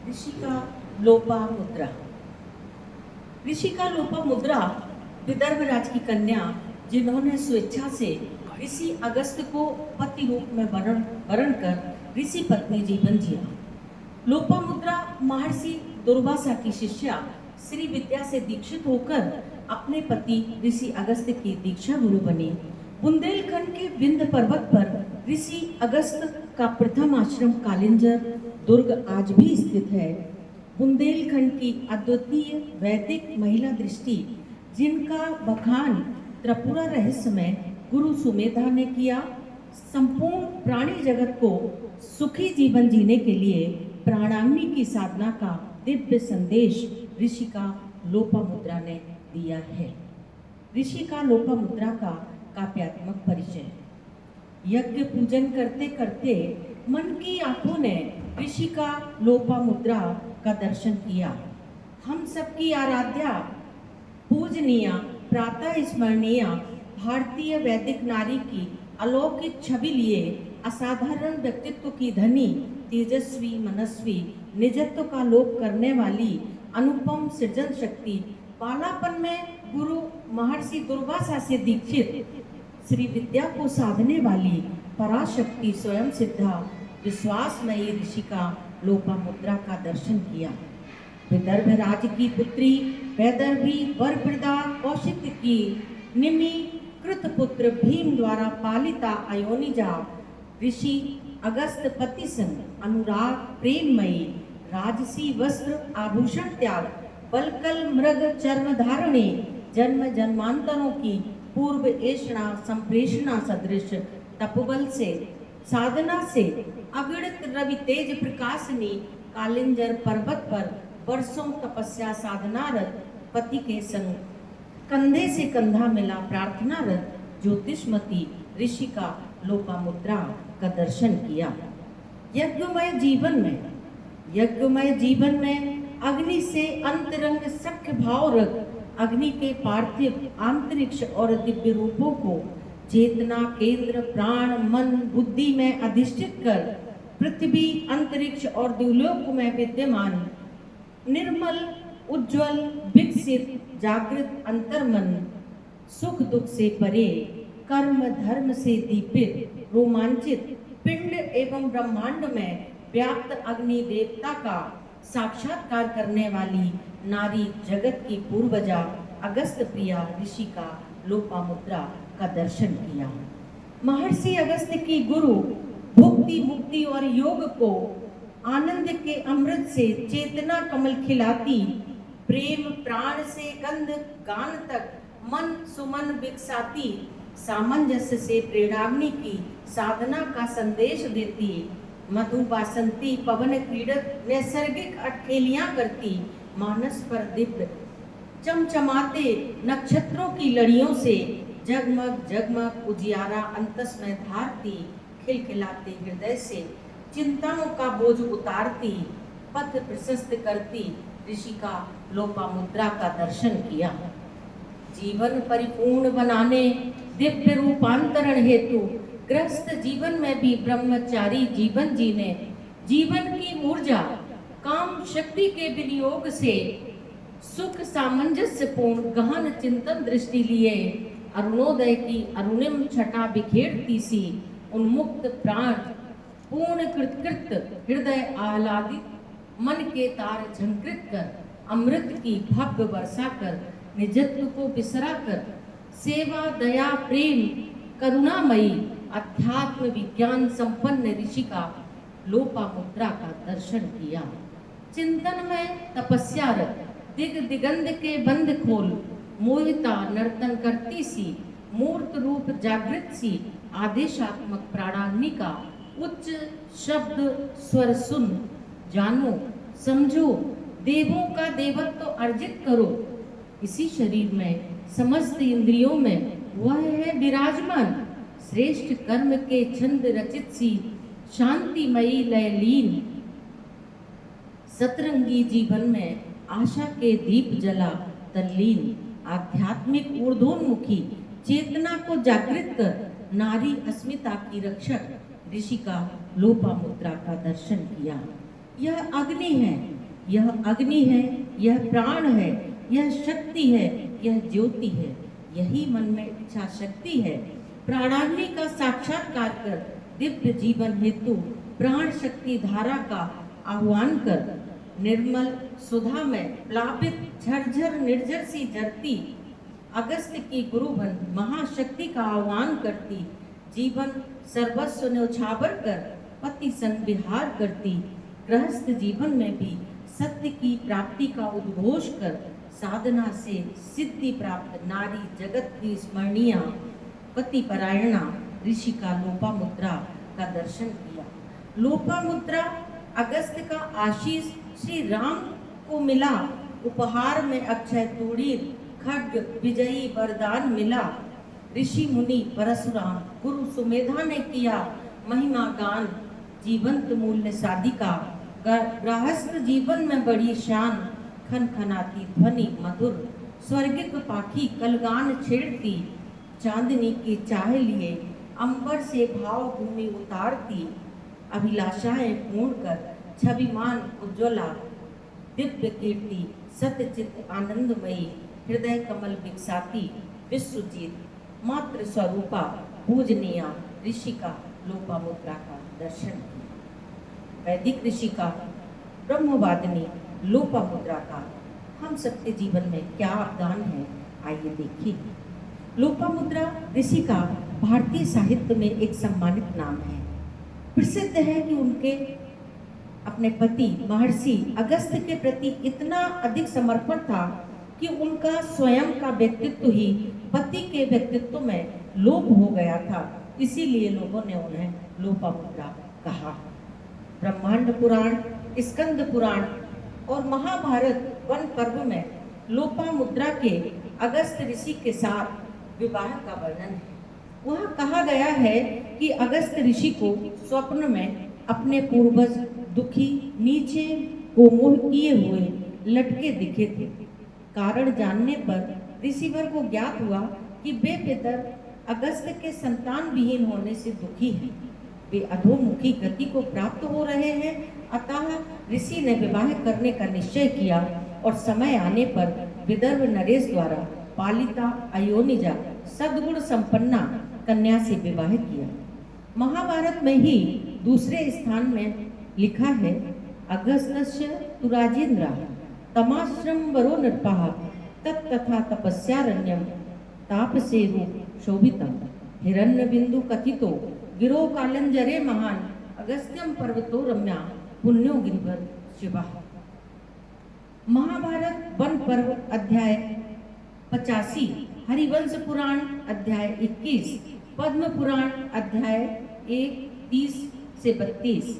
ऋषि का लोपा मुद्रा। ऋषि का लोपा मुद्रा विदर्भ राज की कन्या जिन्होंने स्वेच्छा से ऋषि अगस्त को पति रूप में वरण वरण कर ऋषि पत्नी जीवन जिया। लोपा मुद्रा महर्षि दुर्वासा की शिष्या श्री विद्या से दीक्षित होकर अपने पति ऋषि अगस्त की दीक्षा गुरु बनी। बुंदेलखंड के विंध्य पर्वत पर ऋषि अगस्त का प्रथम आश्रम कालिंजर दुर्ग आज भी स्थित है। बुंदेलखंड की अद्वितीय वैदिक महिला दृष्टि, जिनका बखान त्रिपुरा रहस्य में गुरु सुमेधा ने किया, संपूर्ण प्राणी जगत को सुखी जीवन जीने के लिए प्राणाग्नि की साधना का दिव्य संदेश ऋषि का लोपा मुद्रा ने दिया है। ऋषि का लोपा मुद्रा का काव्यात्मक परिचय। यज्ञ पूजन करते करते मन की आंखों ने ऋषि का लोपा मुद्रा का दर्शन किया। हम सबकी आराध्या, पूजनीय, प्रातः स्मरणीय भारतीय वैदिक नारी की अलौकिक छवि लिए असाधारण व्यक्तित्व की धनी, तेजस्वी, मनस्वी, निजत्व का लोप करने वाली अनुपम सृजन शक्ति, बालापन में गुरु महर्षि दुर्वासा से दीक्षित श्री विद्या को साधने वाली पराशक्ति स्वयं सिद्धा विश्वासमयी ऋषि का लोपा मुद्रा का दर्शन किया। विदर्भ राज की पुत्री वैदर्भी वरप्रदा कौशिक की निमि कृत पुत्र भीम द्वारा पालिता अयोनिजा ऋषि अगस्त पति संग अनुराग प्रेममयी राजसी वस्त्र आभूषण त्याग बलकल मृग चर्म धारणे जन्म जन्मांतरों की पूर्व ऐषणा संप्रेषणा सदृश तपबल से साधना से अगणित रवि तेज प्रकाशनी कालिंजर पर्वत पर वर्षों तपस्या साधनारत पति के संग कंधे से कंधा मिला प्रार्थनारत ज्योतिषमती ऋषि का लोपा मुद्रा का दर्शन किया। यज्ञमय जीवन में अग्नि से अंतरंग सख्य भाव रख अग्नि के पार्थिव आंतरिक्ष और दिव्य रूपों को चेतना केंद्र प्राण मन बुद्धि में अधिष्ठित कर पृथ्वी अंतरिक्ष और द्युलोक में विद्यमान निर्मल उज्जवल विकसित जागृत अंतर्मन सुख दुख से परे कर्म धर्म से दीपित रोमांचित पिंड एवं ब्रह्मांड में व्याप्त अग्नि देवता का साक्षात्कार करने वाली नारी जगत की पूर्वजा अगस्त प्रिया ऋषि का लोपा मुद्रा का दर्शन किया। महर्षि अगस्त की गुरु भुक्ति मुक्ति और योग को आनंद के अमृत से चेतना कमल खिलाती, प्रेम प्राण से गंध गान तक मन सुमन बिकसाती, सामंजस्य से प्रेरणाग्नि की साधना का संदेश देती, मधु बासंती पवन क्रीडत नैसर्गिक अटखेलियां करती, मानस पर दिव्य चमचमाते नक्षत्रों की लड़ियों से जगमग जगमग उजियारा अंतस में धारती, खिलखिलाते हृदय से चिंताओं का बोझ उतारती, पथ प्रशस्त करती ऋषि का लोपा मुद्रा का दर्शन किया। जीवन परिपूर्ण बनाने दिव्य रूपांतरण हेतु ग्रस्त जीवन में भी ब्रह्मचारी जीवन जीने, जीवन की ऊर्जा काम शक्ति के विनियोग से सुख सामंजस्यपूर्ण गहन चिंतन दृष्टि लिए अरुणोदय की अरुणिम छटा बिखेरती सी उन्मुक्त प्राण पूर्ण कृतकृत हृदय आह्लादित मन के तार झंकृत कर अमृत की भव्य वर्षा कर निजत्व को बिसरा कर सेवा दया प्रेम करुणामयी अध्यात्म विज्ञान संपन्न ऋषि का लोपा मुद्रा का दर्शन किया। चिंतन में तपस्यारत दिग दिगंध के बंद खोल मोहिता नर्तन करती सी मूर्त रूप जागृत सी आदेशात्मक प्राणाग्नि का उच्च शब्द स्वर सुन जानो समझो देवों का देवत्व अर्जित करो। इसी शरीर में समस्त इंद्रियों में वह है विराजमान, श्रेष्ठ कर्म के छंद रचित सी शांतिमयी लयलीन, सतरंगी जीवन में आशा के दीप जला तल्लीन, आध्यात्मिक ऊर्ध्वोन्मुखी चेतना को जागृत कर नारी अस्मिता की रक्षक ऋषि का लोपा मुद्रा का दर्शन किया। यह अग्नि है, यह अग्नि है, यह प्राण है, यह शक्ति है, यह ज्योति है, यही मन में इच्छा शक्ति है। प्राणाग्नि का साक्षात्कार कर दिव्य जीवन हेतु प्राण शक्ति धारा का आह्वान कर, निर्मल सुधा में प्लावित झरझर निर्जर सी झरती अगस्त की गुरु बन महाशक्ति का आह्वान करती, जीवन सर्वस्व न्यौछावर कर पति संग विहार करती, गृहस्थ जीवन में भी सत्य की प्राप्ति का उद्घोष कर साधना से सिद्धि प्राप्त नारी जगत की स्मरणीय पति परायणा ऋषि का लोपामुद्रा का दर्शन किया। लोपामुद्रा अगस्त का आशीष श्री राम को मिला, उपहार में अक्षय तूणीर खड्ग विजयी वरदान मिला। ऋषि मुनि परशुराम गुरु सुमेधा ने किया महिमा गान, जीवंत मूल्य साधिका गृहस्थ जीवन में बड़ी शान, खन खनाती ध्वनि मधुर स्वर्गिक पाखी कलगान छेड़ती, चांदनी की चाह लिए अंबर से भाव भूमि उतारती, अभिलाषाएं पूर्ण कर छविमान उज्ज्वला दिव्य कीर्ति सत्यचित आनंदमयी हृदय कमल विकसाती विश्वजीत मात्र स्वरूपा पूजनीया ऋषि का लोपामुद्रा का दर्शन किया। वैदिक ऋषि का ब्रह्मवादिनी लोपामुद्रा का हम सबके जीवन में क्या अवदान है, आइए देखिए। लोपामुद्रा ऋषि का भारतीय साहित्य में एक सम्मानित नाम है। प्रसिद्ध है कि उनके अपने पति महर्षि अगस्त के प्रति इतना अधिक समर्पण था कि उनका स्वयं का व्यक्तित्व ही पति के व्यक्तित्व में लोप हो गया था, इसीलिए लोगों ने उन्हें लोपामुद्रा कहा। ब्रह्मांड पुराण, स्कंद पुराण और महाभारत वन पर्व में लोपामुद्रा के अगस्त ऋषि के साथ विवाह का वर्णन है। वहाँ कहा गया है कि अगस्त ऋषि को स्वप्न में अपने पूर्वज दुखी नीचे कोमोह किए हुए लटके दिखे थे। कारण जानने पर ऋषिवर को ज्ञात हुआ कि वे पितर अगस्त के संतान विहीन होने से दुखी हैं, वे अधोमुखी गति को प्राप्त हो रहे हैं। अतः ऋषि ने विवाह करने का निश्चय किया और समय आने पर विदर्भ नरेश द्वारा पालिता अयोनिजा सद्गुण संपन्ना कन्या से विवाह किया। महाभारत में ही दूसरे स्थान में लिखा है, अगस्तस्य तु राजेन्द्र तमाश्रम वरो नृपः तत्तथा तपस्यारण्यम तापसे रूप शोभितम हिरण्य बिंदु कथितो गिरो कालंजरे महान अगस्त्यम पर्वतो रम्या पुण्यो गिरिवर शिवः। महाभारत वन पर्व अध्याय 85, हरिवंश पुराण अध्याय 21, पद्म पुराण अध्याय 1 30 से 32,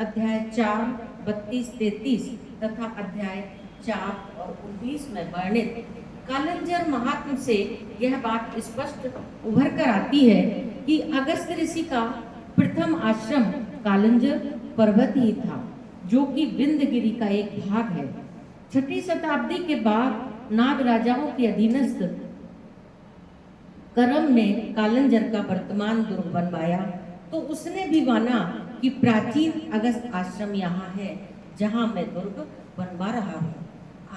अध्याय 4 32 33 तथा अध्याय 4 और 19 में वर्णित कालंजर महात्म से यह बात स्पष्ट उभर कर आती है कि अगस्त ऋषि का प्रथम आश्रम कालंजर पर्वत ही था, जो कि विंध्यगिरि का एक भाग है। 6ठी शताब्दी के बाद नाग राजाओं के अधीनस्थ करम ने कालंजर का वर्तमान दुर्ग बनवाया, तो उसने भी माना कि प्राचीन अगस्त आश्रम यहाँ है जहाँ मैं दुर्ग बनवा रहा हूँ।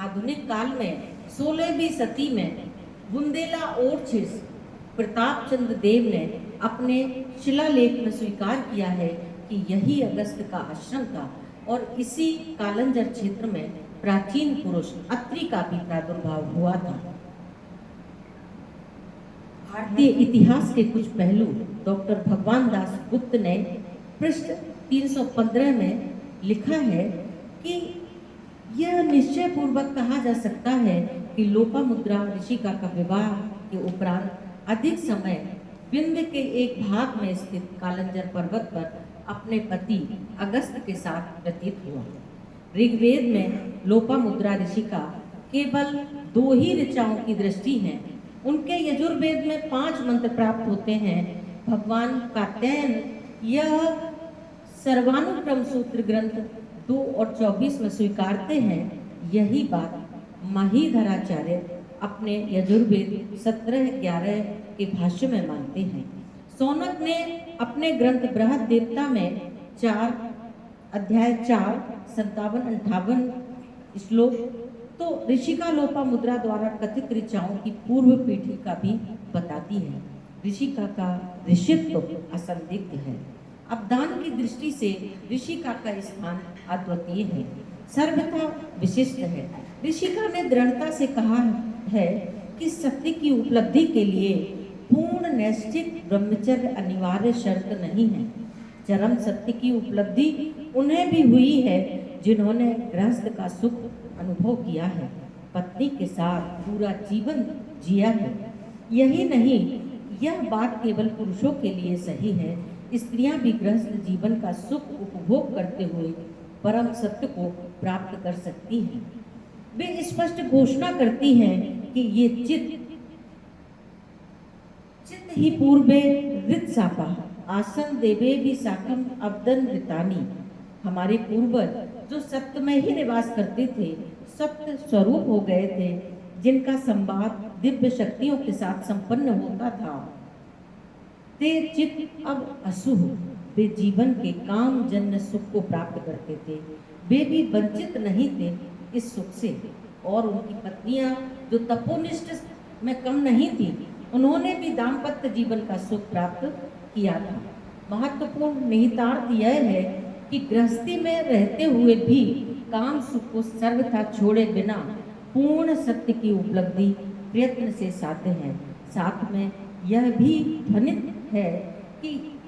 आधुनिक काल में 16वीं सदी में बुंदेला ओरछिस प्रताप चंद्र देव ने अपने शिलालेख में स्वीकार किया है कि यही अगस्त का आश्रम था और इसी कालंजर क्षेत्र में प्राचीन पुरुष अत्रि का भी प्रादुर्भाव हुआ था। भारतीय इतिहास के कुछ पहलू डॉक्टर भगवान दास गुप्त ने पृष्ठ 315 में लिखा है कि यह निश्चय पूर्वक कहा जा सकता है कि लोपामुद्रा ऋषिका का विवाह के उपरांत अधिक समय विंध्य के एक भाग में स्थित कालंजर पर्वत पर अपने पति अगस्त के साथ व्यतीत हुआ। ऋग्वेद में लोपामुद्रा ऋषि का केवल 2 ही ऋचाओं की दृष्टि है। उनके यजुर्वेद में 5 मंत्र प्राप्त होते हैं। भगवान कात्यायन यह सर्वानुक्रम सूत्र ग्रंथ 2 और 24 में स्वीकारते हैं। यही बात महीधराचार्य अपने यजुर्वेद 17-11 के भाष्य में मानते हैं। सौनक ने अपने ग्रंथ बृहद देवता में 4 अध्याय 4 57-58 श्लोक। तो ऋषिका लोपामुद्रा द्वारा कथित ऋचाओं की पूर्व पीठिका भी बताती है। ऋषिका का ऋषित्व असंदिग्ध है। अब दान की दृष्टि से ऋषिका का स्थान अद्वितीय है, सर्वथा विशिष्ट है। ऋषिका ने दृढ़ता से कहा है कि सत्य की उपलब्धि के लिए पूर्ण नैष्ठिक ब्रह्मचर्य अनिवार्य शर्त नहीं है। चरम सत्य की उपलब्धि उन्हें भी हुई है जिन्होंने गृहस्थ का सुख अनुभव किया है, पत्नी के साथ पूरा जीवन जिया है। यही नहीं, यह बात केवल पुरुषों के लिए सही है। स्त्रियां भी गृहस्थ जीवन का सुख उपभोग करते हुए परम सत्य को प्राप्त कर सकती हैं। वे स्पष्ट घोषणा करती हैं कि ये चित्त ही पूर्वे ऋतसापा आसन देवे भी साकम अब्दन ऋतानी। हमारे पूर्वज जो सत्य में ही निवास करते थे, सत्य स्वरूप हो गए थे, जिनका संवाद दिव्य शक्तियों के साथ संपन्न होता था, ते चित्त अब असुह। वे जीवन के काम जन्य सुख को प्राप्त करते थे। वे भी वंचित नहीं थे इस सुख से। और उनकी पत्नियां जो तपोनिष्ठ में कम नहीं थी, उन्होंने भी दाम्पत्य जीवन का सुख प्राप्त किया था। महत्वपूर्ण निहितार्थ यह है कि गृहस्थी में रहते हुए भी काम सुख को सर्वथा छोड़े बिना पूर्ण सत्य की उपलब्धि प्रयत्न से साध्य है। साथ में यह भी ध्वनित है कि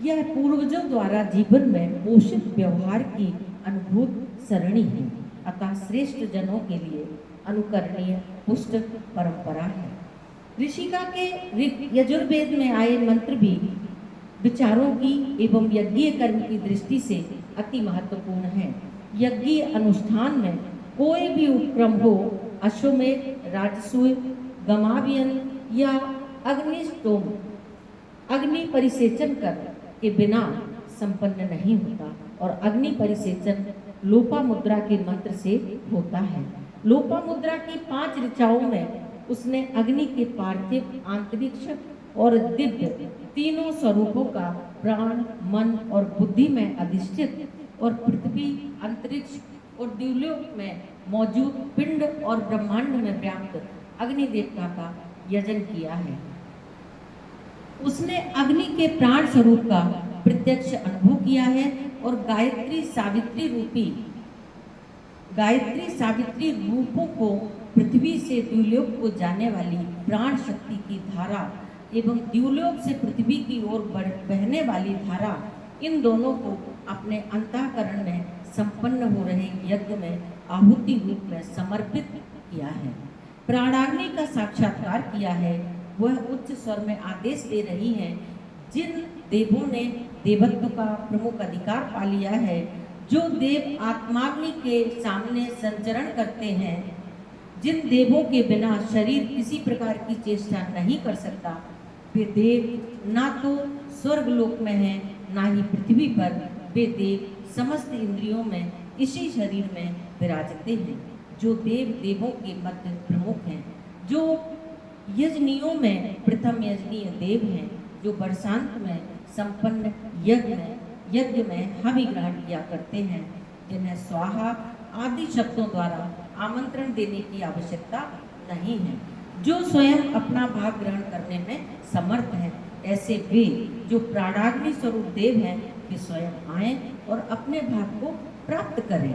यह पूर्वजों द्वारा जीवन में पोषित व्यवहार की अनुभूत सरणी है, अतः श्रेष्ठ जनों के लिए अनुकरणीय पुष्ट परंपरा है। ऋषिका के यजुर्वेद में आए मंत्र भी विचारों की एवं यज्ञीय कर्म की दृष्टि से अति महत्वपूर्ण है। यज्ञीय अनुष्ठान में कोई भी उपक्रम हो, अश्वमेध, राजसूय, गमावियन या अग्निष्टोम, अग्नि परिसेचन कर के बिना संपन्न नहीं होता। और अग्नि परिसेचन लोपामुद्रा के मंत्र से होता है। लोपामुद्रा की 5 ऋचाओं में उसने अग्नि के पार्थिव, अंतरिक्ष और दिव्य तीनों स्वरूपों का प्राण, मन और बुद्धि में अधिष्ठित और पृथ्वी, अंतरिक्ष और द्युलोक में मौजूद पिंड और ब्रह्मांड में व्याप्त अग्नि देवता का यजन किया है। उसने अग्नि के प्राण स्वरूप का प्रत्यक्ष अनुभव किया है और गायत्री सावित्री रूपों को, पृथ्वी से द्युलोक को जाने वाली प्राण शक्ति की धारा एवं द्युलोक से पृथ्वी की ओर बहने वाली धारा, इन दोनों को अपने अंतःकरण में संपन्न हो रहे यज्ञ में आहुति रूप में समर्पित किया है। प्राणाग्नि का साक्षात्कार किया है। वह उच्च स्वर में आदेश दे रही हैं। जिन देवों ने देवत्व का प्रमुख अधिकार पा लिया है, जो देव आत्माग्नि के सामने संचरण करते हैं, जिन देवों के बिना शरीर किसी प्रकार की चेष्टा नहीं कर सकता, वे देव ना तो स्वर्गलोक में हैं, ना ही पृथ्वी पर। वे देव समस्त इंद्रियों में इसी शरीर में विराजते हैं। जो देव देवों के मध्य प्रमुख हैं, जो यजनियों में प्रथम यजनीय देव हैं, जो वर्षांत में संपन्न यज्ञ में हवि ग्रहण किया करते हैं, जिन्हें स्वाहा आदि शब्दों द्वारा आमंत्रण देने की आवश्यकता नहीं है, जो स्वयं अपना भाग ग्रहण करने में समर्थ है। ऐसे वे जो प्राणाग्नि स्वरूप देव हैं, वे स्वयं आएं और अपने भाग को प्राप्त करें।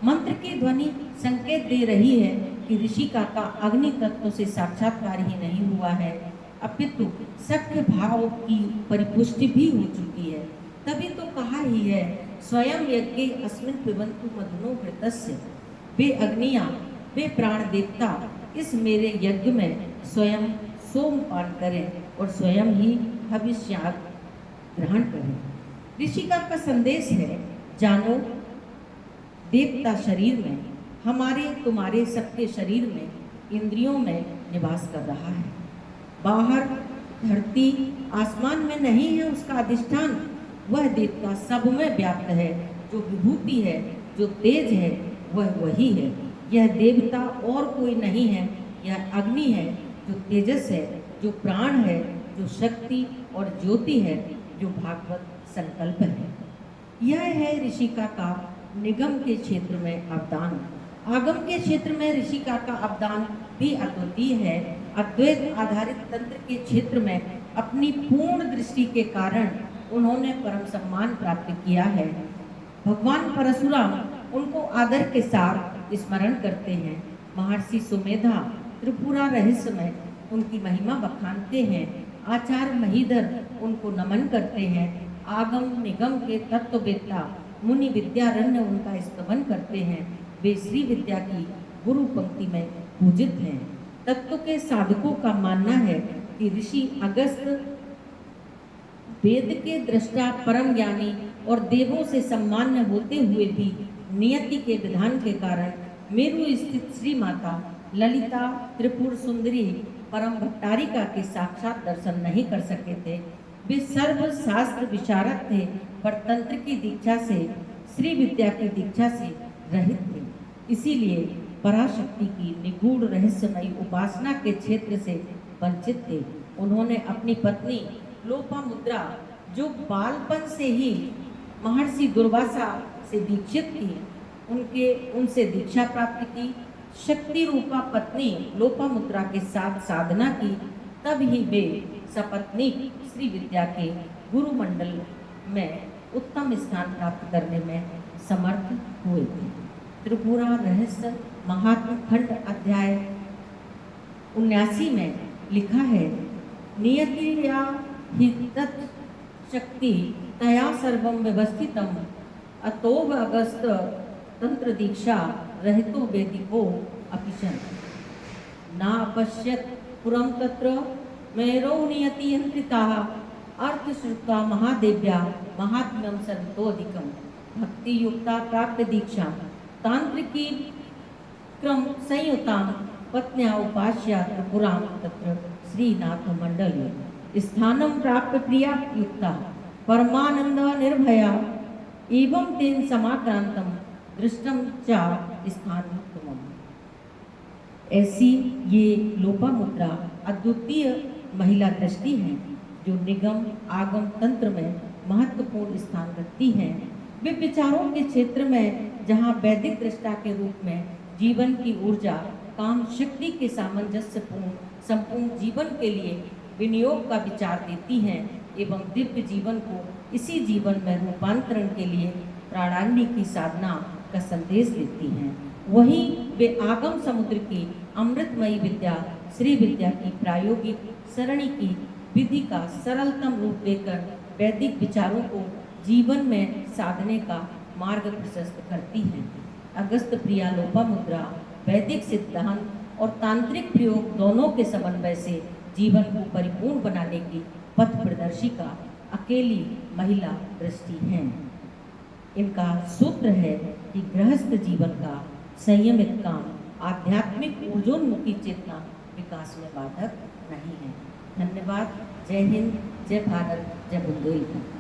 मंत्र की ध्वनि संकेत दे रही है कि ऋषिका का अग्नि तत्व से साक्षात्कार ही नहीं हुआ है, अपितु सख्य भाव की परिपुष्टि भी हो चुकी है। तभी तो कहा ही है, स्वयं यज्ञे अस्मिन् पिबन्तु मधुनो घृतस्य। वे अग्नियां, वे प्राण देवता इस मेरे यज्ञ में स्वयं सोमपान करें और स्वयं ही हविष्याग ग्रहण करें। ऋषिका का संदेश है, जानो देवता शरीर में, हमारे तुम्हारे सबके शरीर में, इंद्रियों में निवास कर रहा है। बाहर धरती आसमान में नहीं है उसका अधिष्ठान। वह देवता सब में व्याप्त है। जो विभूति है, जो तेज है, वह वही है। यह देवता और कोई नहीं है। यह अग्नि है, जो तेजस है, जो प्राण है, जो शक्ति और ज्योति है, जो भागवत संकल्प है। यह है ऋषिका का निगम के क्षेत्र में अवदान। आगम के क्षेत्र में ऋषिका का अवदान भी अद्वितीय है। अद्वैत आधारित तंत्र के क्षेत्र में अपनी पूर्ण दृष्टि के कारण उन्होंने परम सम्मान प्राप्त किया है। भगवान परशुराम उनको आदर के साथ स्मरण करते हैं। महर्षि सुमेधा त्रिपुरा रहस्य में उनकी महिमा बखानते हैं। आचार्य महीधर उनको नमन करते हैं। आगम निगम के तत्ववेत्ता मुनि विद्यारण्य उनका स्तवन करते हैं। वे श्री विद्या की गुरु पंक्ति में पूजित हैं। तत्व के साधकों का मानना है कि ऋषि अगस्त्य वेद के दृष्टा परम ज्ञानी और देवों से सम्मान्य होते हुए भी नियति के विधान के कारण मेरु स्थित श्री माता ललिता त्रिपुर सुंदरी परम भट्टारिका के साक्षात दर्शन नहीं कर सके थे। वे सर्व शास्त्र विशारद थे, पर तंत्र की दीक्षा से, श्री विद्या की दीक्षा से रहित थे। इसीलिए पराशक्ति की निगूढ़ रहस्यमयी उपासना के क्षेत्र से वंचित थे। उन्होंने अपनी पत्नी लोपामुद्रा, जो बालपन से ही महर्षि दुर्वासा से दीक्षित थी, उनसे दीक्षा प्राप्त की। शक्ति रूपा पत्नी लोपामुद्रा के साथ साधना की, तब ही वे सपत्नी श्री विद्या के गुरु मंडल में उत्तम स्थान प्राप्त करने में समर्थ हुए थे। त्रिपुरा रहस्य महात्म खंड अध्याय 79 में लिखा है, नियतिया हि तत् शक्ति तया सर्वं व्यवस्थितम् अतोव अगस्त तंत्र दीक्षा रहितो वेदिको अपिशन ना अपश्यत पुरम तत्र मेरो नियति यंत्रिताः अर्थ श्रुत्वा महादेव्या महात्म्यम सर्वतोधिकम भक्ति युक्ता प्राप्त दीक्षा तांत्रिकी क्रम संयुतां पत्न्या उपास्या त्रिपुरां तत्र श्रीनाथ मंडल स्थानम प्राप्त प्रिया युक्ता परमानंद निर्भया एवं तेन समाक्रांतम दृष्टम चा स्थानोत्तमम। ऐसी ये लोपामुद्रा अद्वितीय महिला दृष्टि है जो निगम आगम तंत्र में महत्वपूर्ण स्थान रखती हैं। वे विचारों के क्षेत्र में जहाँ वैदिक दृष्टा के रूप में जीवन की ऊर्जा काम शक्ति के सामंजस्यपूर्ण संपूर्ण जीवन के लिए विनियोग का विचार देती हैं एवं दिव्य जीवन को इसी जीवन में रूपांतरण के लिए प्राणाग्नि की साधना का संदेश देती हैं। वहीं वे आगम समुद्र की अमृतमयी विद्या श्री विद्या की प्रायोगिक सरणी की विधि का सरलतम रूप देकर वैदिक विचारों को जीवन में साधने का मार्ग प्रशस्त करती हैं। अगस्त प्रिया लोपामुद्रा वैदिक सिद्धांत और तांत्रिक प्रयोग दोनों के समन्वय से जीवन को परिपूर्ण बनाने की पथ प्रदर्शिका अकेली महिला दृष्टि हैं। इनका सूत्र है कि गृहस्थ जीवन का संयमित काम आध्यात्मिक ऊर्जोन्मुखी चेतना विकास में बाधक नहीं है। धन्यवाद। जय हिंद, जय भारत, जय बुंदेलखंड।